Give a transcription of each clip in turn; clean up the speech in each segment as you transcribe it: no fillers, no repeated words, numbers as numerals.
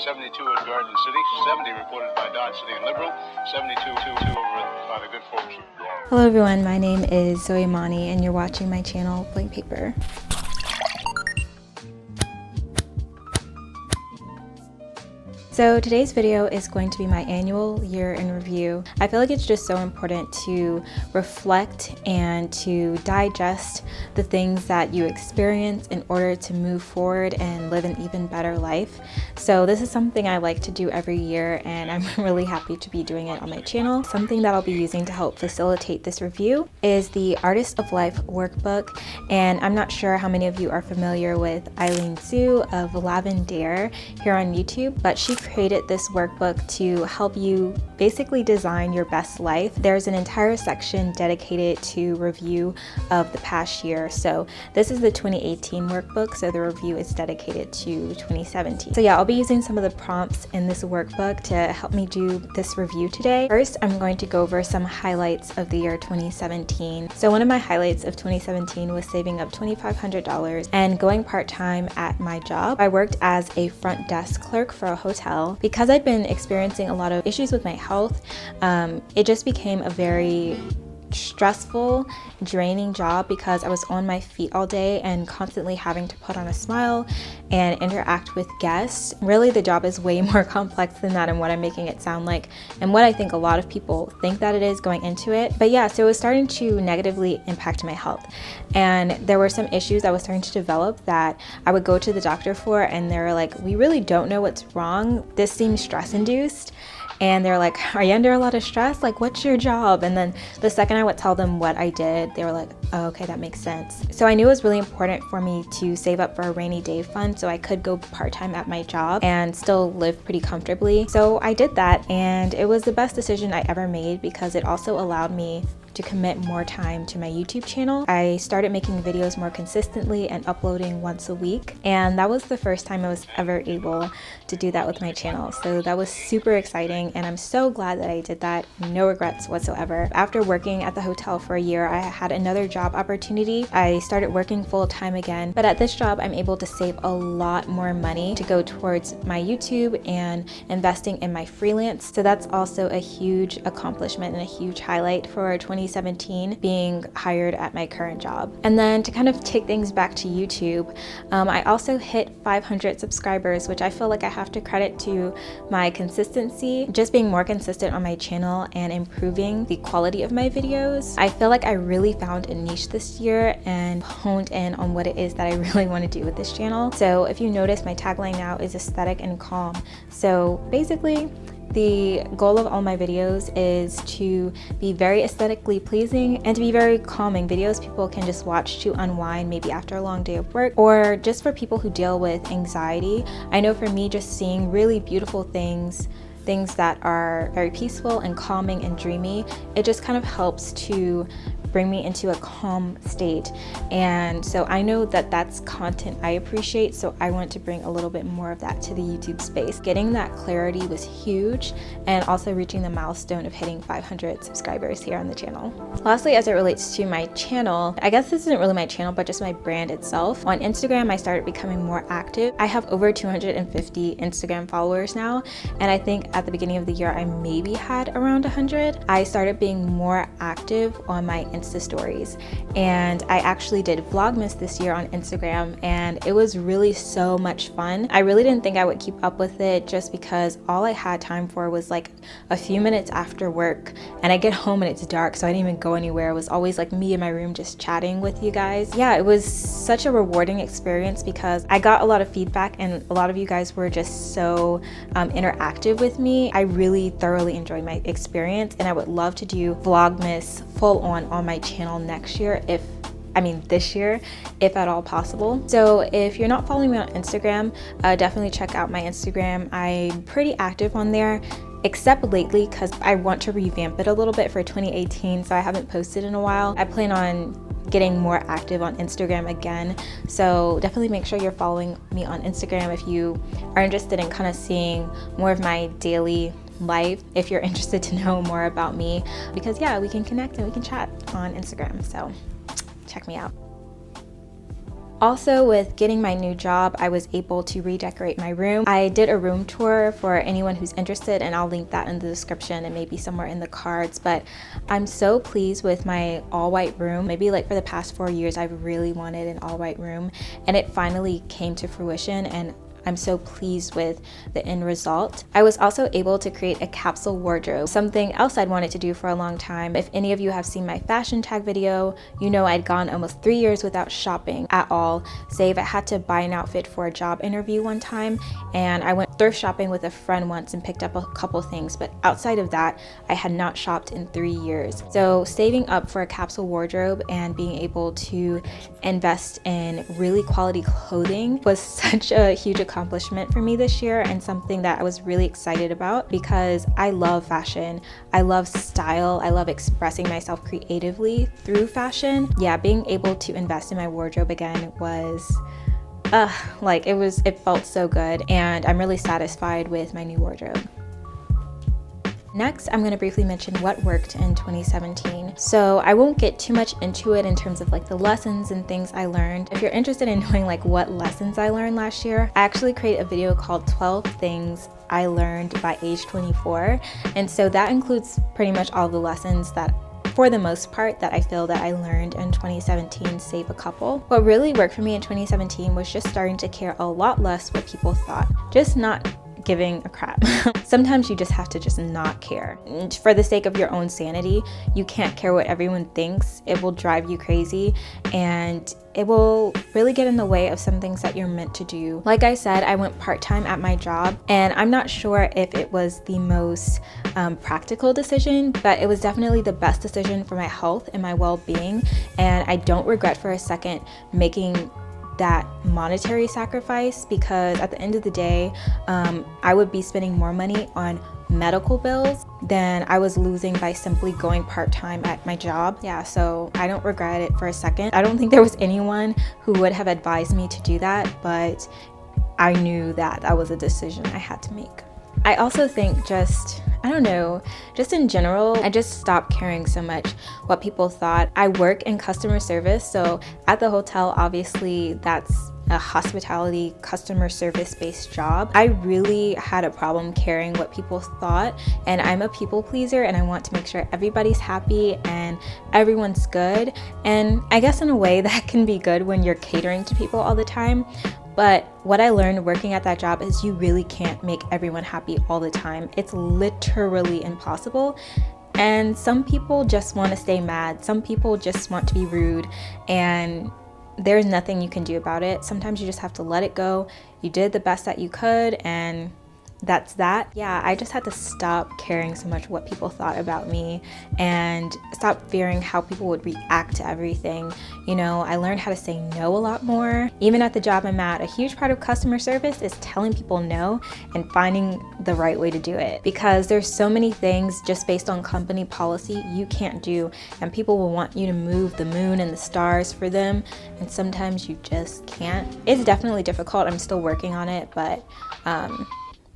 72 at Garden City, 70 reported by Dodge City and Liberal, 72 over by the good folks. Hello everyone, my name is Zoe Amani and you're watching my channel, Blankpaper. So today's video is going to be my annual year in review. I feel like it's just so important to reflect and to digest the things that you experience in order to move forward and live an even better life. So this is something I like to do every year and I'm really happy to be doing it on my channel. Something that I'll be using to help facilitate this review is the Artist of Life workbook, and I'm not sure how many of you are familiar with Eileen Sue of Lavendare here on YouTube, but she created this workbook to help you basically design your best life. There's an entire section dedicated to review of the past year. So this is the 2018 workbook, so the review is dedicated to 2017. So yeah, I'll be using some of the prompts in this workbook to help me do this review today. First, I'm going to go over some highlights of the year 2017. So one of my highlights of 2017 was saving up $2,500 and going part-time at my job. I worked as a front desk clerk for a hotel. Because I'd been experiencing a lot of issues with my health, it just became a very stressful, draining job because I was on my feet all day and constantly having to put on a smile and interact with guests. Really, the job is way more complex than that and what I'm making it sound like, and what I think a lot of people think that it is going into it. But yeah, so it was starting to negatively impact my health, and there were some issues I was starting to develop that I would go to the doctor for, and they were like, we really don't know what's wrong. This seems stress-induced. And they're like, are you under a lot of stress? Like, what's your job? And then the second I would tell them what I did, they were like, oh, okay, that makes sense. So I knew it was really important for me to save up for a rainy day fund so I could go part-time at my job and still live pretty comfortably. So I did that, and it was the best decision I ever made because it also allowed me to commit more time to my YouTube channel. I started making videos more consistently and uploading once a week, and that was the first time I was ever able to do that with my channel. So that was super exciting, and I'm so glad that I did that. No regrets whatsoever. After working at the hotel for a year, I had another job opportunity. I started working full-time again, but at this job I'm able to save a lot more money to go towards my YouTube and investing in my freelance. So that's also a huge accomplishment and a huge highlight for 2017, being hired at my current job. And then to kind of take things back to YouTube, I also hit 500 subscribers, which I feel like I have to credit to my consistency, just being more consistent on my channel and improving the quality of my videos. I feel like I really found a niche this year and honed in on what it is that I really want to do with this channel. So if you notice, my tagline now is aesthetic and calm. So basically, the goal of all my videos is to be very aesthetically pleasing and to be very calming videos people can just watch to unwind, maybe after a long day of work, or just for people who deal with anxiety. I know for me, just seeing really beautiful things that are very peaceful and calming and dreamy, it just kind of helps to bring me into a calm state. And so I know that that's content I appreciate, so I want to bring a little bit more of that to the YouTube space. Getting that clarity was huge, and also reaching the milestone of hitting 500 subscribers here on the channel. Lastly, as it relates to my channel, I guess this isn't really my channel, but just my brand itself. On Instagram, I started becoming more active. I have over 250 Instagram followers now, and I think at the beginning of the year, I maybe had around 100. I started being more active on my Insta stories, and I actually did Vlogmas this year on Instagram, and it was really so much fun. I really didn't think I would keep up with it just because all I had time for was like a few minutes after work, and I get home and it's dark, so I didn't even go anywhere. It was always like me in my room just chatting with you guys. Yeah, it was such a rewarding experience because I got a lot of feedback and a lot of you guys were just so interactive with me. I really thoroughly enjoyed my experience, and I would love to do Vlogmas full on my channel next year, this year, if at all possible. So if you're not following me on Instagram, definitely check out my Instagram. I'm pretty active on there, except lately because I want to revamp it a little bit for 2018, so I haven't posted in a while. I plan on getting more active on Instagram again, so definitely make sure you're following me on Instagram if you are interested in kind of seeing more of my daily life, if you're interested to know more about me, because yeah, we can connect and we can chat on Instagram, so check me out. Also, with getting my new job, I was able to redecorate my room. I did a room tour for anyone who's interested, and I'll link that in the description and maybe somewhere in the cards. But I'm so pleased with my all-white room. Maybe like for the past 4 years, I've really wanted an all-white room, and it finally came to fruition, and I'm so pleased with the end result. I was also able to create a capsule wardrobe, something else I'd wanted to do for a long time. If any of you have seen my fashion tag video, you know I'd gone almost 3 years without shopping at all, save I had to buy an outfit for a job interview one time, and I went thrift shopping with a friend once and picked up a couple things, but outside of that, I had not shopped in 3 years. So saving up for a capsule wardrobe and being able to invest in really quality clothing was such a huge accomplishment for me this year, and something that I was really excited about because I love fashion. I love style. I love expressing myself creatively through fashion. Yeah, being able to invest in my wardrobe again was it felt so good, and I'm really satisfied with my new wardrobe. Next, I'm going to briefly mention what worked in 2017. So I won't get too much into it in terms of like the lessons and things I learned. If you're interested in knowing like what lessons I learned last year, I actually created a video called 12 Things I Learned by age 24. And so that includes pretty much all the lessons that, for the most part, that I feel that I learned in 2017, save a couple. What really worked for me in 2017 was just starting to care a lot less what people thought. Just not giving a crap. Sometimes you just have to just not care. And for the sake of your own sanity, you can't care what everyone thinks. It will drive you crazy, and it will really get in the way of some things that you're meant to do. Like I said, I went part-time at my job, and I'm not sure if it was the most practical decision, but it was definitely the best decision for my health and my well-being, and I don't regret for a second making that monetary sacrifice, because at the end of the day, I would be spending more money on medical bills than I was losing by simply going part-time at my job. Yeah, so I don't regret it for a second. I don't think there was anyone who would have advised me to do that, but I knew that that was a decision I had to make. I also think just in general, I just stopped caring so much what people thought. I work in customer service, so at the hotel, obviously that's a hospitality customer service based job. I really had a problem caring what people thought, and I'm a people pleaser, and I want to make sure everybody's happy and everyone's good. And I guess in a way that can be good when you're catering to people all the time. But what I learned working at that job is you really can't make everyone happy all the time. It's literally impossible. And some people just want to stay mad. Some people just want to be rude, and there's nothing you can do about it. Sometimes you just have to let it go. You did the best that you could, and that's that. Yeah, I just had to stop caring so much what people thought about me and stop fearing how people would react to everything. You know, I learned how to say no a lot more. Even at the job I'm at, a huge part of customer service is telling people no and finding the right way to do it, because there's so many things just based on company policy you can't do, and people will want you to move the moon and the stars for them, and sometimes you just can't. It's definitely difficult. I'm still working on it, but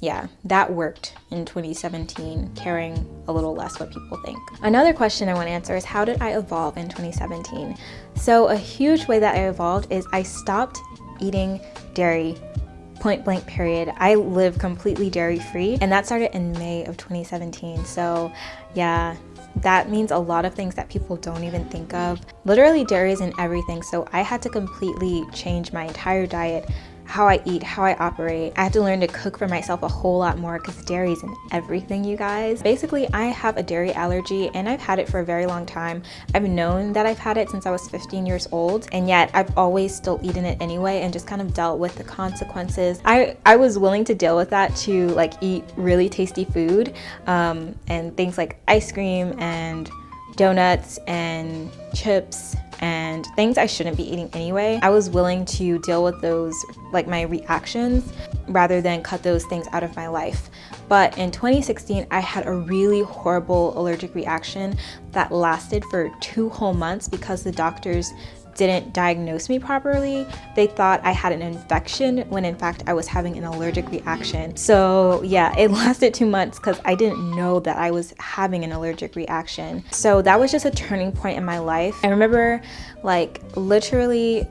yeah, that worked in 2017, caring a little less what people think. Another question I want to answer is, how did I evolve in 2017? So a huge way that I evolved is I stopped eating dairy, point blank period. I live completely dairy free, and that started in May of 2017. So yeah, that means a lot of things that people don't even think of. Literally dairy is in everything, so I had to completely change my entire diet, how I eat, how I operate. I have to learn to cook for myself a whole lot more, because dairy's in everything, you guys. Basically, I have a dairy allergy, and I've had it for a very long time. I've known that I've had it since I was 15 years old, and yet I've always still eaten it anyway and just kind of dealt with the consequences. I was willing to deal with that to like eat really tasty food and things like ice cream and donuts and chips and things I shouldn't be eating anyway. I was willing to deal with those, like my reactions, rather than cut those things out of my life. But in 2016, I had a really horrible allergic reaction that lasted for 2 whole months because the doctors didn't diagnose me properly. They thought I had an infection when in fact I was having an allergic reaction. So yeah, it lasted 2 months because I didn't know that I was having an allergic reaction. So that was just a turning point in my life. I remember like literally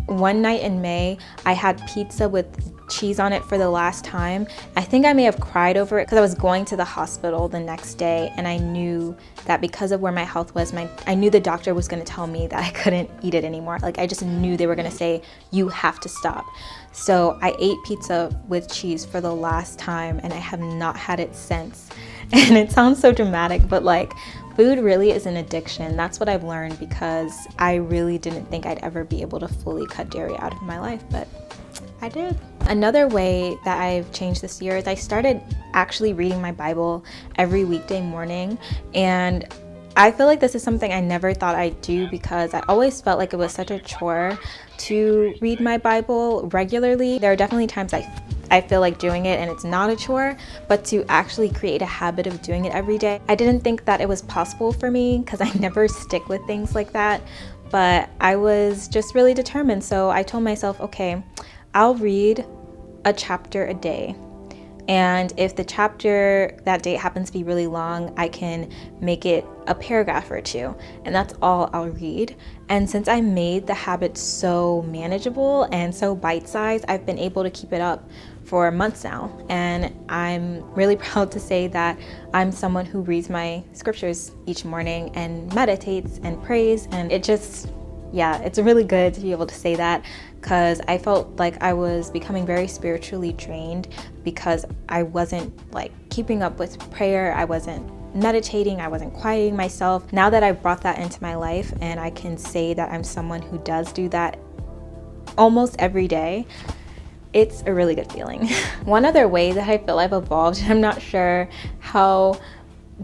one night in May, I had pizza with cheese on it for the last time. I think I may have cried over it because I was going to the hospital the next day, and I knew that because of where my health was, I knew the doctor was going to tell me that I couldn't eat it anymore. Like, I just knew they were going to say, you have to stop. So I ate pizza with cheese for the last time, and I have not had it since. And it sounds so dramatic, but like, food really is an addiction. That's what I've learned, because I really didn't think I'd ever be able to fully cut dairy out of my life, but I did. Another way that I've changed this year is I started actually reading my Bible every weekday morning, and I feel like this is something I never thought I'd do, because I always felt like it was such a chore to read my Bible regularly. There are definitely times I feel like doing it and it's not a chore, but to actually create a habit of doing it every day, I didn't think that it was possible for me, because I never stick with things like that. But I was just really determined. So I told myself, okay, I'll read a chapter a day. And if the chapter that day happens to be really long, I can make it a paragraph or two, and that's all I'll read. And since I made the habit so manageable and so bite-sized, I've been able to keep it up for months now. And I'm really proud to say that I'm someone who reads my scriptures each morning and meditates and prays, and it just, yeah, it's really good to be able to say that, because I felt like I was becoming very spiritually drained because I wasn't like keeping up with prayer. I wasn't meditating. I wasn't quieting myself. Now that I've brought that into my life, and I can say that I'm someone who does do that almost every day, it's a really good feeling. One other way that I feel I've evolved, and I'm not sure how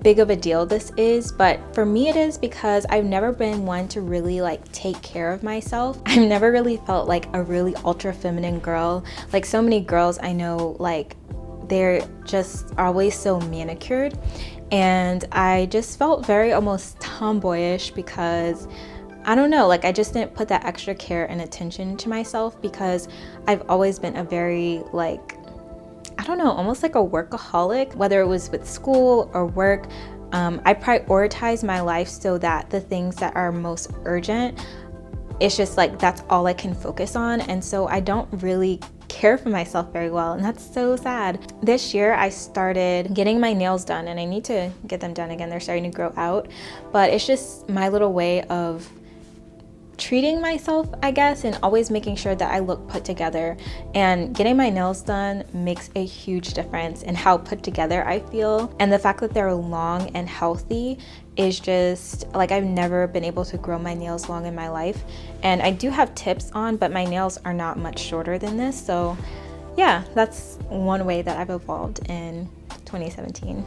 big of a deal this is, but for me it is, because I've never been one to really like take care of myself. I've never really felt like a really ultra feminine girl. Like, so many girls I know, like, they're just always so manicured, and I just felt very almost tomboyish, because I don't know, like, I just didn't put that extra care and attention to myself, because I've always been a very like, I don't know, almost like a workaholic, whether it was with school or work. I prioritize my life so that the things that are most urgent, it's just like that's all I can focus on. And so I don't really care for myself very well, and that's so sad. This year I started getting my nails done, and I need to get them done again. They're starting to grow out, but it's just my little way of treating myself, I guess, and always making sure that I look put together. And getting my nails done makes a huge difference in how put together I feel. And the fact that they're long and healthy is just like, I've never been able to grow my nails long in my life. And I do have tips on, but my nails are not much shorter than this. So yeah, that's one way that I've evolved in 2017.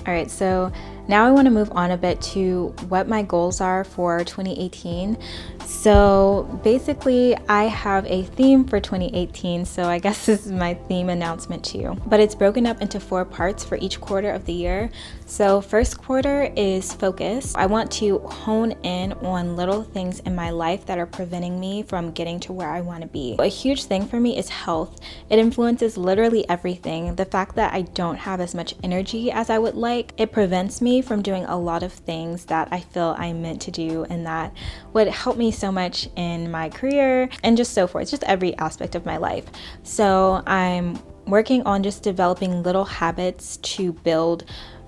All right, so now I want to move on a bit to what my goals are for 2018. So basically, I have a theme for 2018, so I guess this is my theme announcement to you. But it's broken up into 4 parts for each quarter of the year. So first quarter is focus. I want to hone in on little things in my life that are preventing me from getting to where I want to be. A huge thing for me is health. It influences literally everything. The fact that I don't have as much energy as I would like, it prevents me from doing a lot of things that I feel I'm meant to do, and that would help me so much in my career and just so forth, just every aspect of my life. So I'm working on just developing little habits to build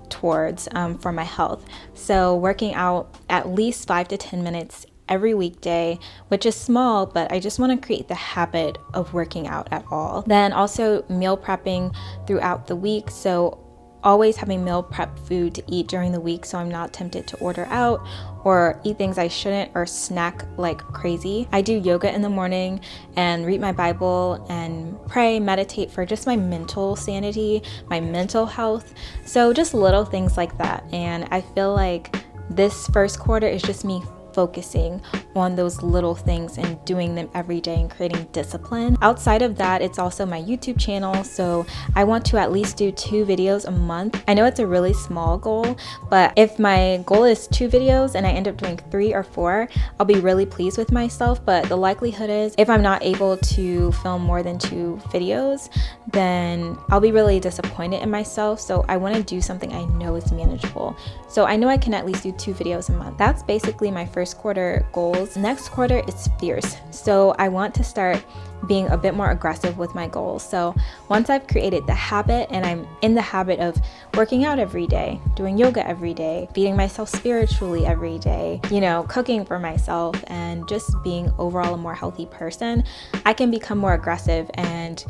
towards for my health. So working out at least 5 to 10 minutes every weekday, which is small, but I just want to create the habit of working out at all. Then also meal prepping throughout the week. So always having meal prep food to eat during the week, so I'm not tempted to order out or eat things I shouldn't or snack like crazy. I do yoga in the morning and read my Bible and pray, meditate for just my mental sanity, my mental health. So just little things like that. And I feel like this first quarter is just me focusing on those little things and doing them every day and creating discipline. Outside of that, it's also my YouTube channel, so I want to at least do 2 videos a month. I know it's a really small goal, but if my goal is 2 videos and I end up doing 3 or 4, I'll be really pleased with myself. But the likelihood is, if I'm not able to film more than 2 videos, then I'll be really disappointed in myself. So I want to do something I know is manageable. So I know I can at least do 2 videos a month. That's basically my first first quarter goals. Next quarter is fierce. So I want to start being a bit more aggressive with my goals. So once I've created the habit and I'm in the habit of working out every day, doing yoga every day, feeding myself spiritually every day, cooking for myself, and just being overall a more healthy person, I can become more aggressive and,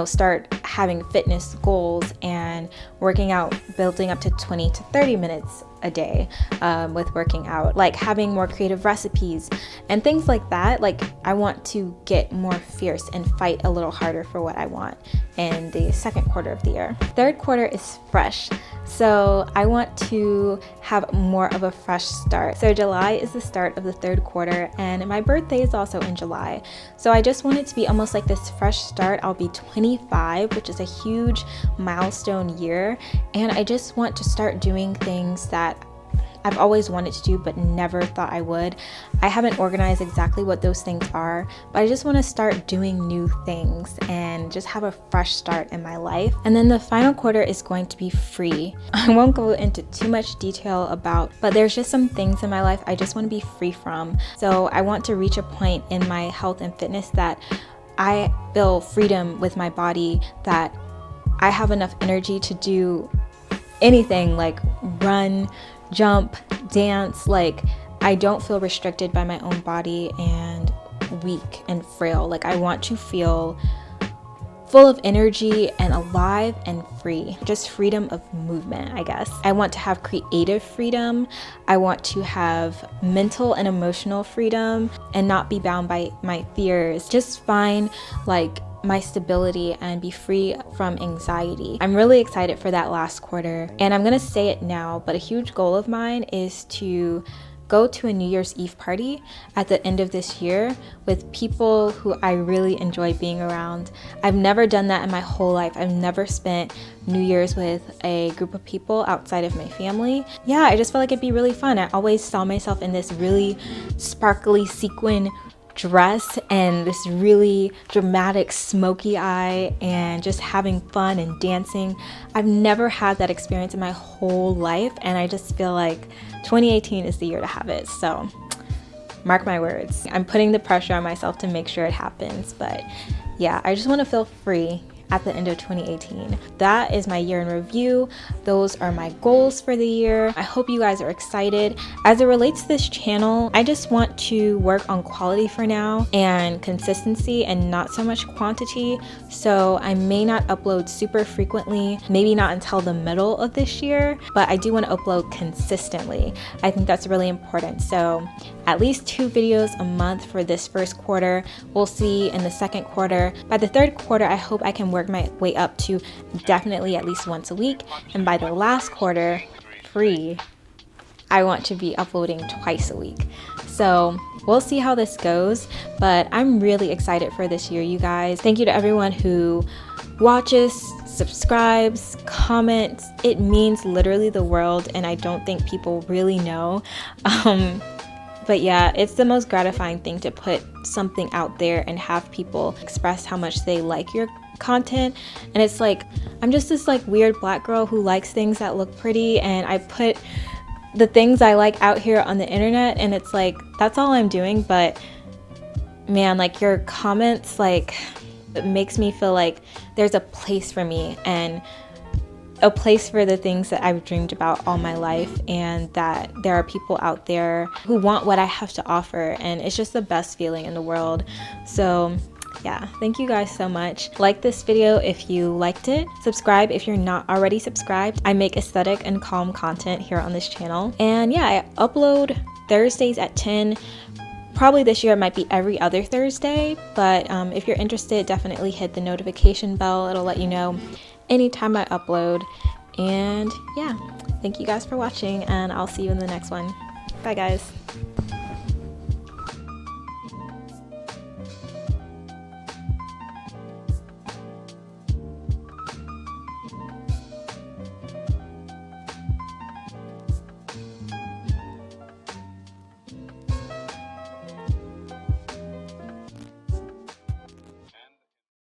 start having fitness goals and working out, building up to 20 to 30 minutes a day with working out, like having more creative recipes and things like that. Like I want to get more fierce and fight a little harder for what I want in the second quarter of the year. Third quarter is fresh. So I want to have more of a fresh start. So July is the start of the third quarter, and my birthday is also in July. So I just want it to be almost like this fresh start. I'll be 25, which is a huge milestone year. And I just want to start doing things that I've always wanted to do but never thought I would. I haven't organized exactly what those things are, but I just want to start doing new things and just have a fresh start in my life. And then the final quarter is going to be free. I won't go into too much detail but there's just some things in my life I just want to be free from. So I want to reach a point in my health and fitness that I feel freedom with my body, that I have enough energy to do anything, like run, jump, dance. Like I don't feel restricted by my own body and weak and frail. Like I want to feel full of energy and alive and free. Just freedom of movement, I guess. I want to have creative freedom. I want to have mental and emotional freedom and not be bound by my fears. Just find my stability and be free from anxiety. I'm really excited for that last quarter, and I'm gonna say it now, but a huge goal of mine is to go to a New Year's Eve party at the end of this year with people who I really enjoy being around. I've never done that in my whole life. I've never spent New Year's with a group of people outside of my family. Yeah, I just felt like it'd be really fun. I always saw myself in this really sparkly sequin dress and this really dramatic smoky eye and just having fun and dancing. I've never had that experience in my whole life, and I just feel like 2018 is the year to have it. So mark my words. I'm putting the pressure on myself to make sure it happens, but yeah, I just want to feel free at the end of 2018. That is my year in review. Those are my goals for the year. I hope you guys are excited. As it relates to this channel, I just want to work on quality for now and consistency and not so much quantity. So I may not upload super frequently, maybe not until the middle of this year, but I do want to upload consistently. I think that's really important. So at least 2 videos a month for this first quarter. We'll see in the second quarter. By the third quarter, I hope I can work my way up to definitely at least once a week. And by the last quarter, free, I want to be uploading twice a week. So we'll see how this goes, but I'm really excited for this year, you guys. Thank you to everyone who watches, subscribes, comments. It means literally the world, and I don't think people really know. But yeah, it's the most gratifying thing to put something out there and have people express how much they like your content. And it's like, I'm just this weird black girl who likes things that look pretty, and I put the things I like out here on the internet, and it's like, that's all I'm doing. But man, your comments, it makes me feel like there's a place for me and a place for the things that I've dreamed about all my life, and that there are people out there who want what I have to offer, and it's just the best feeling in the world. So yeah, thank you guys so much. Like this video if you liked it. Subscribe if you're not already subscribed. I make aesthetic and calm content here on this channel. And yeah, I upload Thursdays at 10. Probably this year it might be every other Thursday, but if you're interested, definitely hit the notification bell. It'll let you know anytime I upload. And yeah, thank you guys for watching, and I'll see you in the next one. Bye guys.